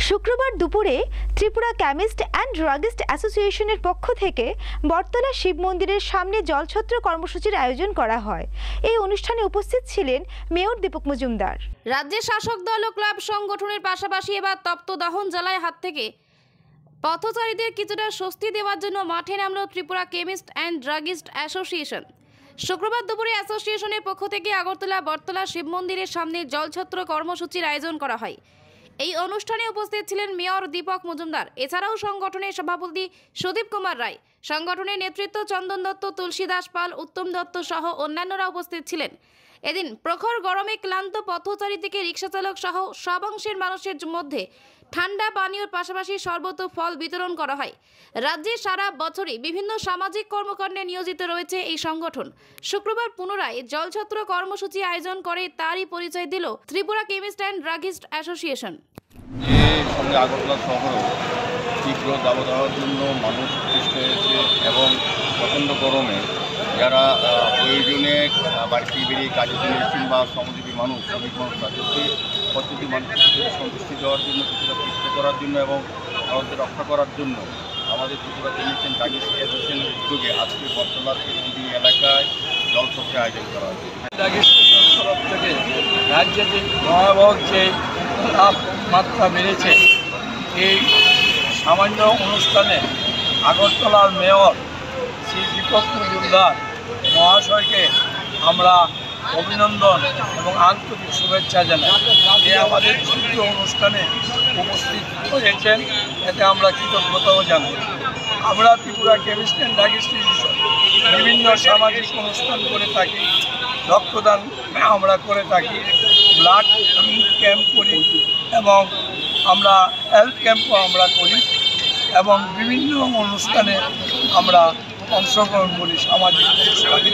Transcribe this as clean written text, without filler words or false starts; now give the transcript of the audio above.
শুক্রবার দুপুরে Tripura chemist and druggist অ্যাসোসিয়েশনের পক্ষ থেকে বটতলা শিব মন্দিরের সামনে জলছত্র কর্মসূচির আয়োজন করা হয়। এই অনুষ্ঠানে উপস্থিত ছিলেন মেয়র দীপক মজুমদার। রাজ্যের শাসক দল ও ক্লাব সংগঠনের পাশাপাশি এবার তপ্তদহন জ্বালায় হাত থেকে পথচারীদের কিছুটা স্বস্তি দেওয়ার জন্য মাঠে নামল Tripura chemist and druggist association. শুক্রবার দুপুরে অ্যাসোসিয়েশনের পক্ষ থেকে আগরতলা বটতলা শিব মন্দিরের সামনে জলছত্র কর্মসূচির আয়োজন করা হয়। এই অনুষ্ঠানে উপস্থিত ছিলেন মেয়র দীপক মজুমদার। এছাড়াও সংগঠনের সভাপতি সুদীপ কুমার রায়, সংগঠনের নেতৃত্ব চন্দন দত্ত, তুলসী দাস পাল, উত্তম দত্ত সহ অন্যান্যরা উপস্থিত ছিলেন। এদিন প্রখর গরমে ক্লান্ত পথচারী থেকে রিক্সা চালক সহ সব অংশের মানুষের মধ্যে ঠান্ডা পানীয়র পাশাপাশি শরবত ও ফল বিতরণ করা হয়। রাজ্যে সারা বছরই বিভিন্ন সামাজিক কর্মকাণ্ডে নিয়োজিত রয়েছে এই সংগঠন। শুক্রবার পুনরায় জলছত্র কর্মসূচি আয়োজন করে তারই পরিচয় দিল Tripura chemist and druggist association. সঙ্গে আগরতলা শহরেও তীব্র দাবদাহের জন্য মানুষ সৃষ্ট হয়েছে এবং প্রচণ্ড গরমে যারা প্রয়োজনে বাড়িতে বেরিয়ে কাজের জন্য এসেছেন বা শ্রমজীবী মানুষ, শ্রমিক মানুষ, তাদেরকে প্রতিটি মানুষকে সন্তুষ্টি দেওয়ার জন্য, কিছুটা চেষ্টা করার জন্য এবং আমাদের রক্ষা করার জন্য আমাদের ত্রিপুরা কেমিস্ট অ্যান্ড ড্রাগিস্ট অ্যাসোসিয়েশনের উদ্যোগে আজকে বটতলার এই এলাকায় জলছত্রের আয়োজন করা হয়েছে। তরফ থেকে রাজ্যে যে ভয়াবহ যে তাপমাত্রা বেড়েছে, এই সামান্য অনুষ্ঠানে আগরতলার মেয়র শ্রী দীপক মজুমদার মহাশয়কে আমরা অভিনন্দন এবং আন্তরিক শুভেচ্ছা জানাই। যে আমাদের ছোট্ট অনুষ্ঠানে উপস্থিত হয়েছেন, এতে আমরা কৃতজ্ঞতাও জানাই। আমরা ত্রিপুরা কেমিস্ট অ্যান্ড ড্রাগিস্ট বিভিন্ন সামাজিক অনুষ্ঠান করে থাকি, রক্তদান আমরা করে থাকি, ব্লাড ক্যাম্প করি এবং আমরা হেলথ ক্যাম্পও আমরা করি এবং বিভিন্ন অনুষ্ঠানে আমরা অংশগ্রহণ করি সামাজিক অনুষ্ঠানে।